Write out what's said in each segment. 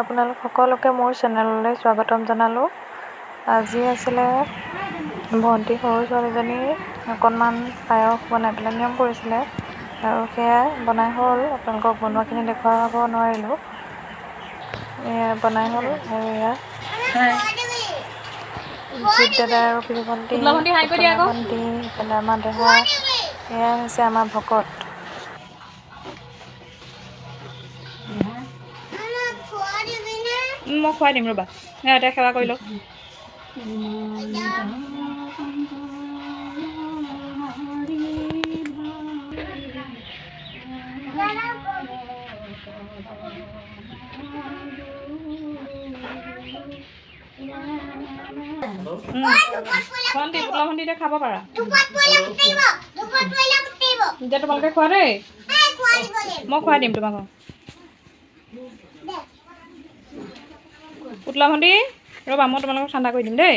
আপোনালোক সকলোকে মোৰ চেনেললৈ স্বাগতম জনালোঁ। আজি আছিলে ভণ্টি সৰু ছোৱালীজনী অকণমান পায়স বনাই পেলাই নিয়ম কৰিছিলে আৰু সেয়া বনাই হ'ল। আপোনালোকক বনোৱাখিনি দেখুৱাব নোৱাৰিলোঁ। এয়া বনাই হ'ল আৰু এয়া জিৎ দাদা আৰু পিৰি ভণ্টি, পুতলা ভণ্টি, ইফালে আমাৰ দেহা, এয়াই হৈছে আমাৰ ভকত। মই খুৱাই দিম ৰ'বা, এতিয়া সেৱা কৰি লওঁ। ভণ্টি, পুতলা ভণ্টি এতিয়া খাব পাৰা। এতিয়া তোমালোকে খোৱা দেই, মই খুৱাই দিম তোমাক। পুতলা ভণ্টি ৰ'বা, মই তোমালোকক ঠাণ্ডা কৰি দিম দেই।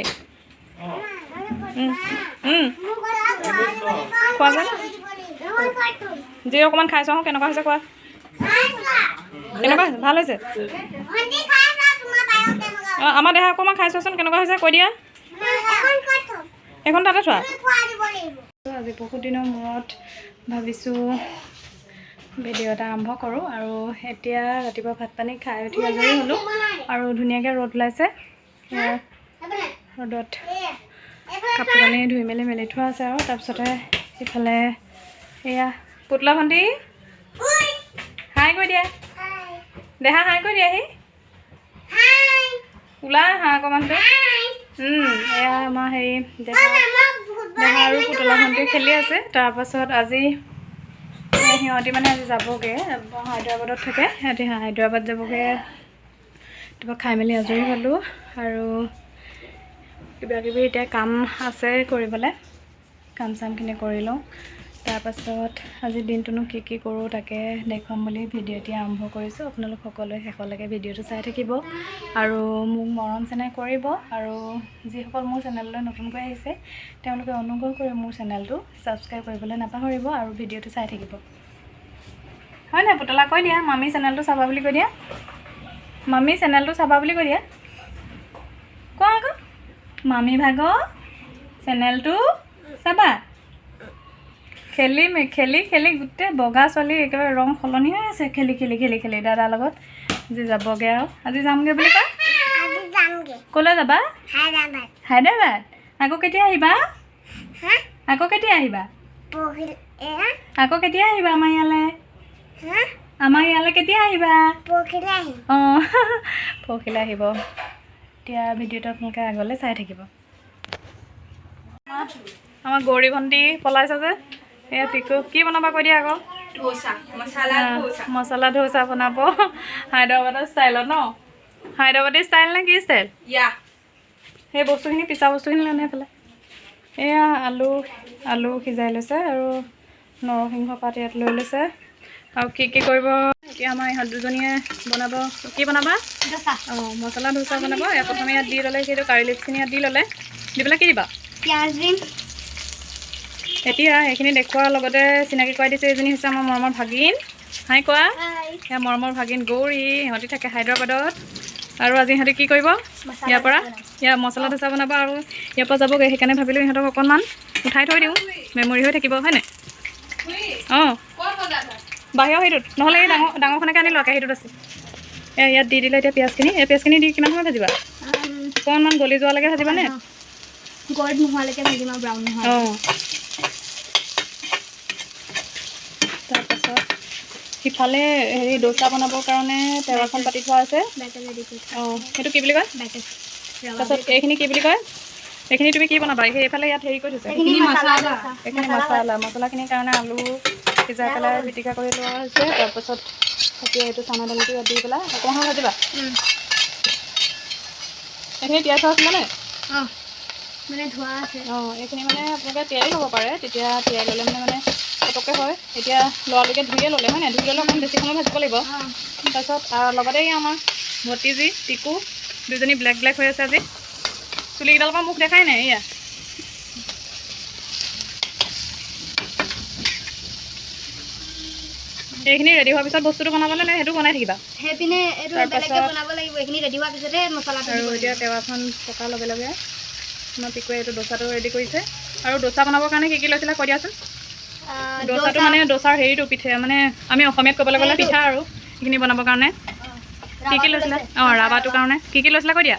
খোৱাচোন, যি অকণমান খাই চাওঁ কেনেকুৱা হৈছে কোৱা। কেনেকুৱা ভাল হৈছে? অঁ, আমাৰ দেহা অকণমান খাই চোৱাচোন কেনেকুৱা হৈছে কৈ দিয়া। এখন তাতে থোৱা। আজি বহুত দিনৰ মূৰত ভাবিছোঁ ভিডিঅ' এটা আৰম্ভ কৰোঁ। আৰু এতিয়া ৰাতিপুৱা ভাত পানী খাই উঠি আজৰি হ'লোঁ আৰু ধুনীয়াকৈ ৰ'দ ওলাইছে। ৰ'দত কাপোৰ কানি ধুই মেলি থোৱা আছে। আৰু তাৰপিছতে ইফালে এয়া পুতলা ভণ্টি হাই কৈ দিয়া, দেহা হাই কৈ দিয়াহি, ওলাই হাঁহ অকণমানতে। এয়া আমাৰ হেৰি দেহা আৰু পুতলা ভণ্টি খেলি আছে। তাৰপাছত আজি সিহঁতি মানে আজি যাবগৈ, হায়দৰাবাদত থাকে। সিহঁতি হায়দৰাবাদ যাবগৈ। তাৰপৰা খাই মেলি আজৰি হ'লোঁ আৰু কিবাকিবি এতিয়া কাম আছে কৰিবলৈ, কাম চামখিনি কৰি লওঁ। তাৰপাছত আজিৰ দিনটোনো কি কৰোঁ তাকে দেখুৱাম বুলি ভিডিঅ' এতিয়া আৰম্ভ কৰিছোঁ। আপোনালোক সকলোৱে শেষলৈকে ভিডিঅ'টো চাই থাকিব আৰু মোক মৰম চেনেহ কৰিব। আৰু যিসকল মোৰ চেনেললৈ নতুনকৈ আহিছে তেওঁলোকে অনুগ্ৰহ কৰি মোৰ চেনেলটো ছাবস্ক্ৰাইব কৰিবলৈ নাপাহৰিব আৰু ভিডিঅ'টো চাই থাকিব। হয় নাই পুতলা কৈ দিয়া, মামী চেনেলটো চাবা বুলি কৈ দিয়া, মামী চেনেলটো চাবা বুলি কৈ দিয়া। কোৱা আকৌ, মামী ভাগৰ চেনেলটো চাবা। খেলি গোটেই বগা ছোৱালী একেবাৰে ৰং সলনি হৈ আছে। খেলি দাদাৰ লগত আজি যাবগৈ। আৰু আজি যামগৈ বুলি কয়। ক'লৈ যাবা? হায়দৰাবাদ। আকৌ কেতিয়া আহিবা? আকৌ কেতিয়া আহিবা আমাৰ ইয়ালৈ? কেতিয়া আহিবা? অঁ, পৰহিলৈ আহিব। এতিয়া ভিডিঅ'টো আপোনালোকে আগলৈ চাই থাকিব। আমাৰ গৌৰী ভণ্টি পলাইছে যে, এয়া পিকু কি বনাবা কৈ দিয়া আকৌ। মছলা ধোচা বনাব হায়দৰাবাদৰ ষ্টাইলত ন? হায়দৰাবাদী ষ্টাইল নে কি ষ্টাইল? সেই বস্তুখিনি পিছা বস্তুখিনি লৈ আনি পেলাই এয়া আলু সিজাই লৈছে আৰু নৰসিংহ পাত ইয়াত লৈ লৈছে। আৰু কি কৰিব এতিয়া আমাৰ ইহঁত দুজনীয়ে বনাব। কি বনাবা? অঁ, মছলা ধোচা বনাব। প্ৰথমে ইয়াত দি ল'লে, সেইটো কাৰী লিপছখিনি ইয়াত দি ল'লে, দি পেলাই কি দিবা? পিঁয়াজ দিম। এতিয়া এইখিনি দেখুৱাৰ লগতে চিনাকি কৰাই দিছে, এইজনী হৈছে আমাৰ মৰমৰ ভাগিন। হাই কোৱা। এয়া মৰমৰ ভাগিন গৌৰী, সিহঁতি থাকে হায়দৰাবাদত। আৰু আজি সিহঁতি কি কৰিব? ইয়াৰ মছলা ধোচা বনাব আৰু ইয়াৰ পৰা যাবগৈ। সেইকাৰণে ভাবিলোঁ ইহঁতক অকণমান উঠাই থৈ দিওঁ, মেমৰি হৈ থাকিব হয়নে? অঁ, বাহিৰৰ সেইটোত নহ'লে এই ডাঙৰখনকে আনি লোৱা, সেইটোত আছে। ইয়াত দি দিলে এতিয়া পিঁয়াজখিনি। এই পিঁয়াজখিনি দি কিমান সময় ভাজিবা? অকণমান গলি যোৱালৈকে ভাজিবানে? গৰম নোহোৱালৈকে ভাজিম আৰু ব্ৰাউন নোহোৱা। অঁ, তাৰপাছত সিফালে হেৰি ডোচা বনাবৰ কাৰণে তেৱাখন পাতি থোৱা আছে। অঁ, সেইটো কি বুলি কয়? তাৰপাছত এইখিনি কি বুলি কয়? এইখিনি তুমি কি বনাবা? এইফালে ইয়াত হেৰি কৰি থৈছে, এইখিনি মছলাখিনিৰ কাৰণে আলু সিজাই পেলাই পিটিকা কৰি লোৱা হৈছে। তাৰপাছত এতিয়া এইটো চানা দালিটো ইয়াত দি পেলাই অকণমান ভাজিবা। এইখিনি তিয়াই থোৱা আছিলেনে? মানে ধোৱা আছে। অঁ, এইখিনি মানে আপোনালোকে তিয়াই ল'ব পাৰে, তেতিয়া তিয়াই ল'লে মানে পটককৈ হয়। এতিয়া লৰালৰিকে ধুয়ে ল'লে হয় নাই? ধুই ল'লে অকণমান বেছি সময় ভাজিব লাগিব। তাৰপিছত লগতে এই আমাৰ ভতিজী টিকু দুজনী ব্লেক হৈ আছে আজি। চুলিকেইডালৰ পৰা মুখ দেখাই নাই। এয়া এইখিনি ৰেডি হোৱাৰ পিছত বস্তুটো বনাবনে নে সেইটো বনাই থাকিবা সেইপিনে এইটো বেলেগকৈ বনাব লাগিব এইখিনি ৰেডি হোৱাৰ পিছতে মছলাটো আৰু এতিয়া টেৱাখন পকাৰ লগে লগে আমাৰ পিকুৱে এইটো ডোচাটো ৰেডি কৰিছে আৰু ডোচা বনাবৰ কাৰণে কি লৈছিলা কৈ দিয়াচোন ডোচাটো মানে ডোচাৰ হেৰিটো পিঠা মানে আমি অসমীয়াত ক'বলৈ গ'লে পিঠা আৰু সেইখিনি বনাবৰ কাৰণে কি লৈছিলা অঁ ৰাবাটোৰ কাৰণে কি লৈছিলা কৈ দিয়া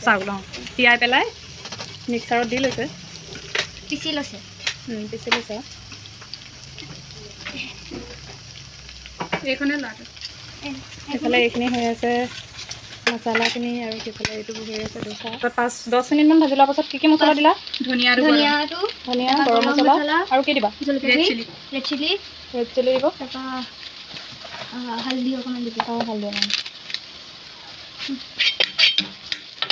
চাউল অঁ তিয়াই পেলাই মিক্সাৰত দি লৈছে পিচি লৈছে এইখনে ল'ৰাটো সেইফালে এইখিনি হৈ আছে মছলাখিনি আৰু সেইফালে এইটো হৈ আছে ডোচা 5-10 মিনিটমান ভাজি লোৱাৰ পাছত কি মছলা দিলা ধনিয়া গৰম মছলা আৰু কি দিবা ৰেড চিলি দিব হালধি অকণমান দিব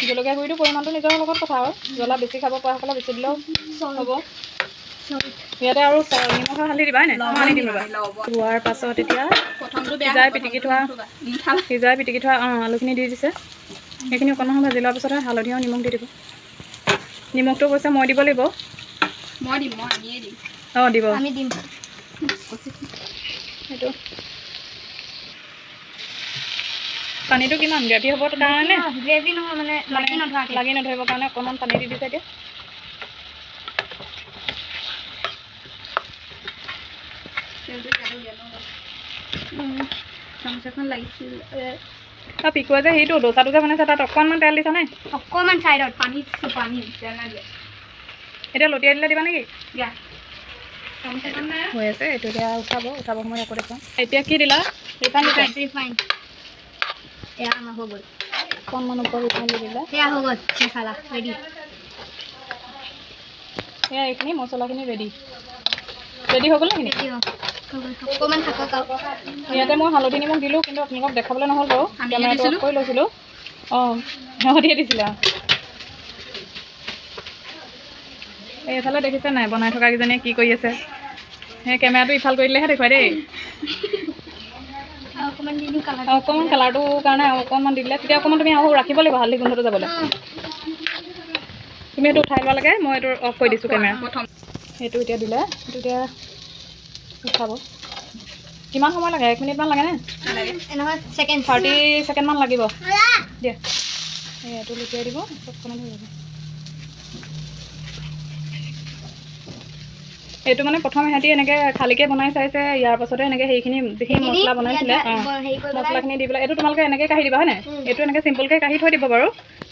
জলকীয়া গুড়িটো পৰিমাণটো নিজৰ লগত কথা আৰু জ্বলা বেছি খাব পৰা সকলে বেছি দিলেও হ'ব ইয়াতে আৰু নিমখ হালধি দিবা নাই আনি দিম ৰ'বা ধোৱাৰ পাছত এতিয়া সিজাই পিটিকি থোৱা আলুখিনি দি দিছে সেইখিনি অকণমান ভাজি লোৱাৰ পিছতহে হালধি আৰু নিমখ দি দিব নিমখটো কৈছে মই দিব লাগিব অঁ দিব আমি দিম সেইটো পানীটো কিমান গ্ৰেভি হ'বৰ কাৰণে গ্ৰেভি নহয় মানে লাগি নধৰিবৰ কাৰণে অকণমান পানী দি দিছে এতিয়া চামুচাখন লাগিছিল পিকুৱে যে সেইটো ডোচাটো যে বনাইছে তাত অকণমান তেল দিছা নাই অকণমান চাইডত পানী এতিয়া লটিয়াই দিলে দিবা নেকি হৈ আছে এইটো এতিয়া উঠাব সময়ত আকৌ দেখুৱাম এতিয়া কি দিলা ৰিফাইন এয়া আমাৰ হৈ গ'ল অকণমান ওপৰত ৰিফাইন দি দিলা সেয়া হৈ গ'ল মছলা ৰেডি সেয়া এইখিনি মছলাখিনি ৰেডি হৈ গ'ল নেকি অকণমান থাকক আৰু ইয়াতে মই হালধি নিমখ দিলোঁ কিন্তু আপোনালোকক দেখাবলৈ নহ'ল বাৰু কেমেৰাটো অফ কৰি লৈছিলোঁ অঁ সিহঁতিয়ে দিছিলে এইফালে দেখিছে নাই বনাই থকা কেইজনীয়ে কি কৰি আছে সেই কেমেৰাটো ইফাল কৰি দিলেহে দেখুৱাই দেই অকণমান কালাৰটোৰ কাৰণে অকণমান দি দিলে তেতিয়া অকণমান তুমি আৰু ৰাখিব লাগিব হালধি গোন্ধটো যাবলৈ তুমি এইটো উঠাই লোৱা লাগে মই এইটো অফ কৰি দিছোঁ কেমেৰা সেইটো এতিয়া দিলে সেইটো এতিয়া উঠাব কিমান সময় লাগে 1 মিনিটমান লাগেনে 30 ছেকেণ্ডমান লাগিব দিয়া এইটো লুটিয়াই দিব অকণমান হৈ যাব এইটো মানে প্ৰথম সিহঁতি এনেকৈ খালীকৈ বনাই চাইছে ইয়াৰ পাছতে এনেকৈ সেইখিনি যিখিনি মছলা বনাইছিলে মছলাখিনি দি পেলাই এইটো তোমালোকে এনেকৈ কাঢ়ি দিবা হয় নাই এইটো এনেকৈ চিম্পলকৈ কাঢ়ি থৈ দিব বাৰু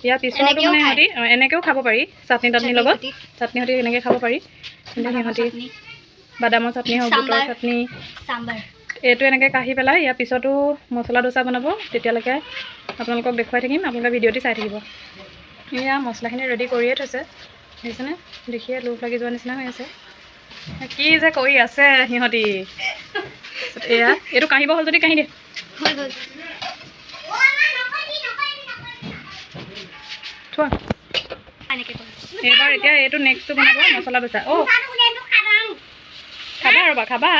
ইয়াৰ পিছতো মানে সিহঁতি এনেকৈও খাব পাৰি চাটনি লগত চাটনি সৈতে এনেকৈ খাব পাৰি কিন্তু সিহঁতি বাদামৰ চাটনি হওক বুটৰ চাটনি এইটো এনেকৈ কাঢ়ি পেলাই ইয়াৰ পিছতো মছলা ডোচা বনাব তেতিয়ালৈকে আপোনালোকক দেখুৱাই থাকিম আপোনালোকে ভিডিঅ'টি চাই থাকিব এয়া মছলাখিনি ৰেডি কৰিয়ে থৈছে দেখিছেনে দেখিয়ে লোভ লাগি যোৱা নিচিনা হৈ আছে কি যে কৰি আছে সিহঁতি এয়া এইটো কাঢ়িব হ'ল যদি কাঢ়ি দিয়ে থোৱা এইবাৰ এতিয়া এইটো নেক্সটটো বনাব মছলা ডোচা অঁ খাবা ৰ'বা খাবা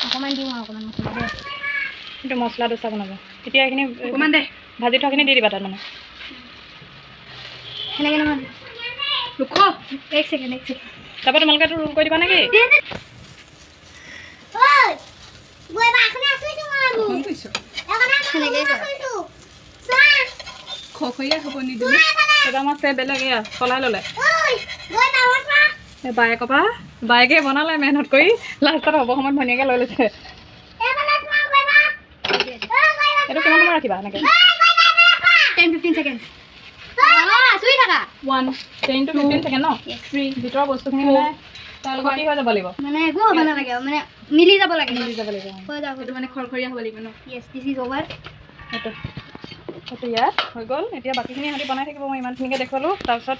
অকণমান দিওঁ আৰু অকণমান মছলা দেই এইটো মছলা ডোচা বনাব এতিয়া এইখিনি অকণমান দে ভাজি থোৱাখিনি দি দিবা তাত মানে সেনেকৈ নহয় এক ছেকেণ্ড তাৰপৰা তোমালোকে এইটো ৰোল কৰি দিবা নেকি এবাৰ মাছে বেলেগ এয়া চলাই ল'লে বায়েকৰ পৰা বায়েকে বনালে মেহনত কৰি লাষ্টত হ'ব সময়ত ধুনীয়াকৈ লৈ লৈছে এইটো কিমান সময় ৰাখিবা এনেকৈ 10-15 ছেকেণ্ড 1 10 to 15 ছেকেণ্ড ন ভিতৰৰ বস্তুখিনি মানে তাৰ লগত কি হৈ যাব লাগিব মানে একো হ'ব নালাগে মানে মিলি যাব লাগে সেইটো মানে খৰখৰীয়া হ'ব লাগিব ন য়েছ দিছ ইজ অভাৰ সেইটো ইয়াত হৈ গ'ল এতিয়া বাকীখিনি ইহঁতি বনাই থাকিব মই ইমানখিনিকে দেখুৱালোঁ তাৰপিছত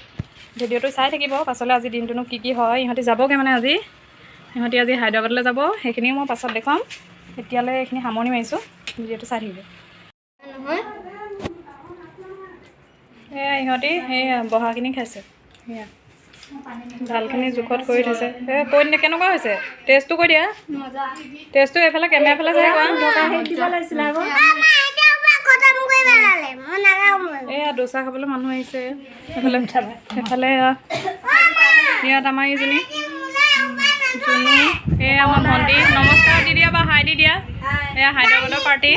ভিডিঅ'টো চাই থাকিব পাছলৈ আজি দিনটোনো কি হয় ইহঁতি যাবগৈ মানে ইহঁতি আজি হায়দৰাবাদলৈ যাব সেইখিনিও মই পাছত দেখুৱাম এতিয়ালৈ এইখিনি সামৰণি মাৰিছোঁ ভিডিঅ'টো চাই থাকিব এয়া ইহঁতি সেই বহাখিনি খাইছে সেয়া ভালখিনি জোখত কৰি থৈছে কৈ দিলে কেনেকুৱা হৈছে টেষ্টটো কৈ দিয়া টেষ্টটো এইফালে কেমেৰা ফালে চাই কোৱা এয়া ডোচা খাবলৈ মানুহ আহিছে সেইফালে ইয়াত আমাৰ এইজনী জুনু এই আমাৰ ভণ্টি নমস্কাৰ দি দিয়া বা হাই দি দিয়া এয়া হায়দৰাবাদৰ পাৰ্টি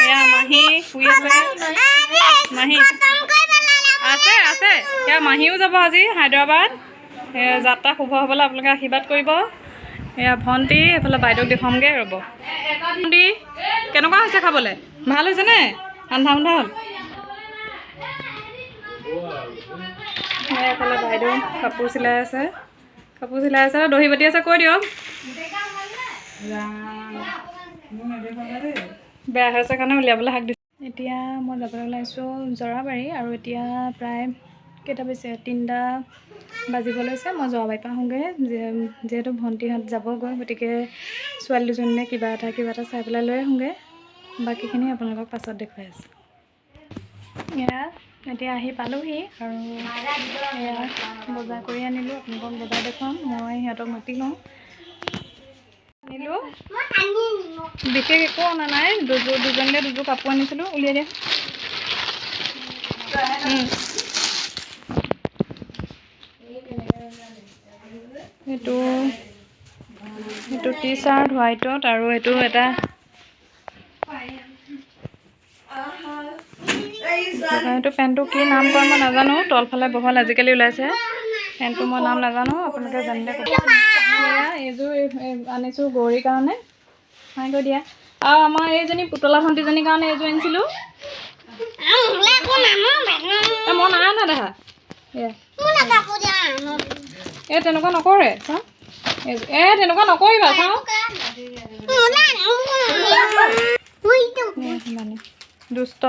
এয়া মাহী শুই আছে মাহী আছে এয়া মাহীও যাব আজি হায়দৰাবাদ যাত্ৰা শুভ হ'বলৈ আপোনালোকে আশীৰ্বাদ কৰিব এয়া ভণ্টি এইফালে বাইদেউক দেখুৱামগৈ ৰ'ব ভণ্টি কেনেকুৱা হৈছে খাবলৈ ভাল হৈছেনে আন্ধা আন্ধা হ'ল এইফালে বাইদেউ কাপোৰ চিলাই আছে দহি বাতি আছে কৈ দিয়ক বেয়া হৈছে কাৰণে উলিয়াবলৈ হাক দিছোঁ এতিয়া মই যাবলৈ ওলাইছোঁ জৰাবাৰী আৰু এতিয়া প্ৰায় কেইটা বাজিছে 3টা বাজিব লৈছে মই জৰাবাৰীৰ পৰা আহোঁগৈ যিহেতু ভণ্টিহঁত যাবগৈ গতিকে ছোৱালী দুজনীয়ে কিবা এটা চাই পেলাই লৈ আহোঁগৈ বাকীখিনি আপোনালোকক পাছত দেখুৱাই আছোঁ এয়া এতিয়া আহি পালোহি আৰু এয়া বজাৰ কৰি আনিলোঁ আপোনালোকক বজাৰ দেখুৱাম মই সিহঁতক মাতি লওঁ আনিলোঁ বিশেষ একো অনা নাই দুজনীলৈ দুযোৰ কাপোৰ আনিছিলোঁ উলিয়াই দিয়া এইটো টি চাৰ্ট হোৱাইটত আৰু এইটো এটা এইটো পেণ্টটো কি নাম কয় মই নাজানো তলফালে বহল আজিকালি ওলাইছে পেণ্টটো মই নাম নাজানো আপোনালোকে জানিলে ক'ব এইযোৰ আনিছোঁ গৌৰীৰ কাৰণে হাই কৈ দিয়া আৰু আমাৰ এইজনী পুতলা ভণ্টিজনীৰ কাৰণে এইযোৰ আনিছিলোঁ মই নাই অনা দেখা এই তেনেকুৱা নকৰে চাওঁ তেনেকুৱা নকৰিবা চাওঁ দুষ্ট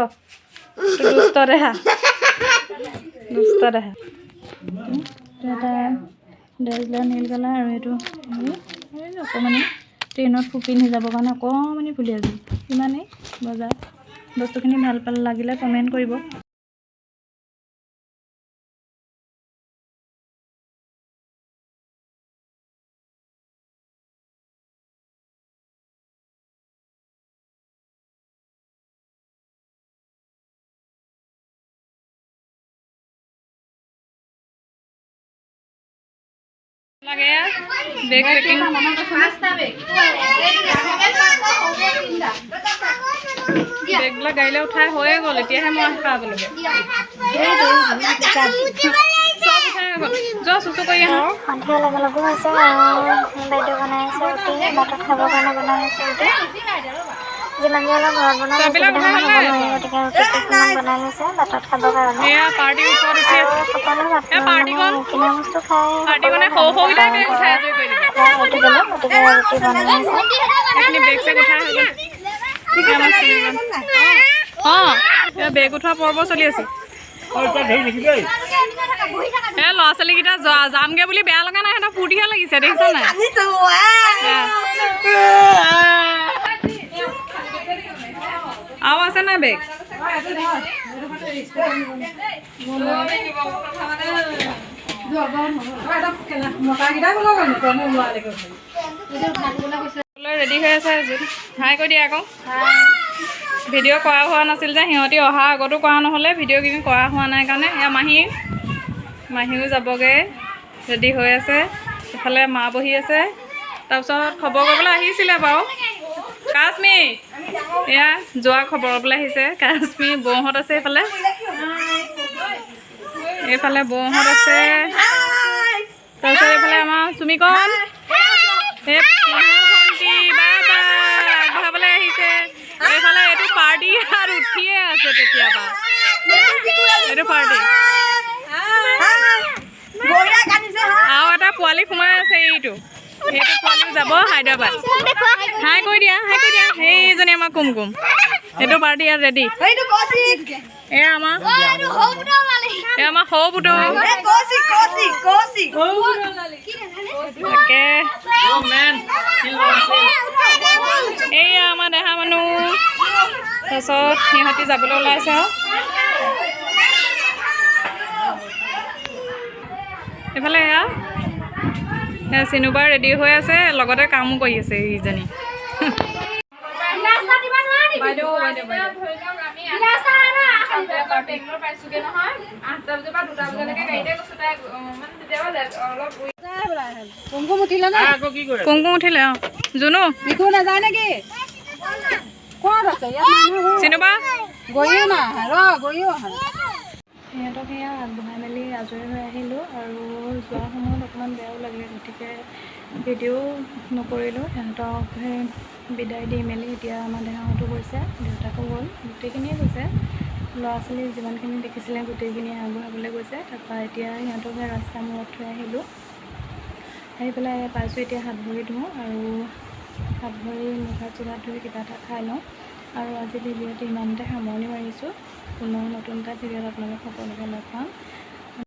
দেহা এটা ড্ৰেছযোৰ নীল কালাৰ আৰু এইটো অকণমানি ট্ৰেইনত ফুপি নিযাবৰ কাৰণে অকণমানি ফুলি আছোঁ ইমানেই বজাৰ বস্তুখিনি ভাল পালে লাগিলে কমেণ্ট কৰিব লাগে বেগ পেকিং বেগবিলাক গাড়ীলৈ উঠাই হৈয়ে গ'ল এতিয়াহে মই পাবলৈকে চব উঠাই গ'ল যোৱা চুচু কৰি আহোঁ সন্ধিয়া লগে লগো হৈছে বাইদেউ বনাই আছে ৰুটি ভাতত খাবৰ কাৰণে বনাই আছে ৰুটি যিমান যি হ'লেও ঘৰত বনাই গতিকে ৰুটি কেইখনমান বনাই লৈছে ভাতত খাবৰ কাৰণে সকলো কিনা বস্তু খাই ৰুটি গ'লে গতিকে ৰুটি বনাই আছে বেগ উঠোৱা পৰ্ব চলি আছে ল'ৰা ছোৱালীকেইটা যামগে বুলি বেয়া লগা নাই সিহঁতৰ ফূৰ্তিহে লাগিছে দেখিছ নাই আৰু আছে নাই বেগ ৰেডি হৈ আছে হাই কৈ দিয়া আকৌ ভিডিঅ' কৰা হোৱা নাছিল যে সিহঁতি অহাৰ আগতো কৰা নহ'লে ভিডিঅ' কেইদিন কৰা হোৱা নাই কাৰণে এয়া মাহীও যাবগৈ ৰেডি হৈ আছে ইফালে মা বহি আছে তাৰপিছত খবৰ কৰিবলৈ আহিছিলে বাৰু কাশ্মী এয়া যোৱা খবৰ ল'বলৈ আহিছে কাশ্মী বৌহঁত আছে এইফালে বৌহঁত আছে তাৰপিছত এইফালে আমাৰ চুমিকণ ভণ্টি আগবঢ়াবলৈ আহিছে এইফালে এইটো পাৰ্টি আৰু উঠিয়ে আছে তেতিয়াবা এইটো পাৰ্টি আৰু এটা পোৱালি সোমাই আছে এইটো পোৱালি যাব হায়দৰাবাদ হাই কৈ দিয়া সেইজনী আমাৰ কুমকুম এইটো পাৰ্টি ইয়াত ৰেডি এয়া আমাৰ সৰু পুতৌ এইয়া আমাৰ দেহা মানুহ তাৰপিছত সিহঁতি যাবলৈ ওলাইছে আৰু এইফালে এয়া চিনুবাৰ ৰেডি হৈ আছে লগতে কামো কৰি আছে ইজনী বাইদেউ বেংগলৰ পাইছোগে নহয় 8টা বজাৰ পৰা 2টা বজালৈকে গাড়ীতে গৈছো তাই মানে তেতিয়াবা অলপ কুমকুম উঠিলে নে কুমকুম উঠিলে অঁ জুনু বিকু নাযায় নেকি ক'ত আছে ইয়াত মানুহ চিনুবা গৈও নাহে গৈও আহে সিহঁতক সেয়া আগবঢ়াই মেলি আজৰি হৈ আহিলোঁ আৰু যোৱাৰ সময়ত অকণমান বেয়াও লাগিলে গতিকে ভিডিঅ' নকৰিলোঁ সিহঁতক সেই বিদায় দি মেলি এতিয়া আমাৰ দেহাহঁতো গৈছে দেউতাকো গ'ল গোটেইখিনিয়ে গৈছে ল'ৰা ছোৱালী যিমানখিনি দেখিছিলে গোটেইখিনিয়ে আগবঢ়াবলৈ গৈছে তাৰপৰা এতিয়া সিহঁতক সেই ৰাস্তা মূৰত থৈ আহিলোঁ আহি পেলাই পাইছোঁ এতিয়া হাত ভৰি ধুওঁ আৰু হাত ভৰি মুখ হাত চোক হাত ধুই কিবা এটা খাই লওঁ আৰু আজি ভিডিঅ'টো ইমানতে সামৰণি মাৰিছোঁ পুনৰ নতুন এটা ভিডিঅ'ত আপোনালোক সকলোকে লগ পাম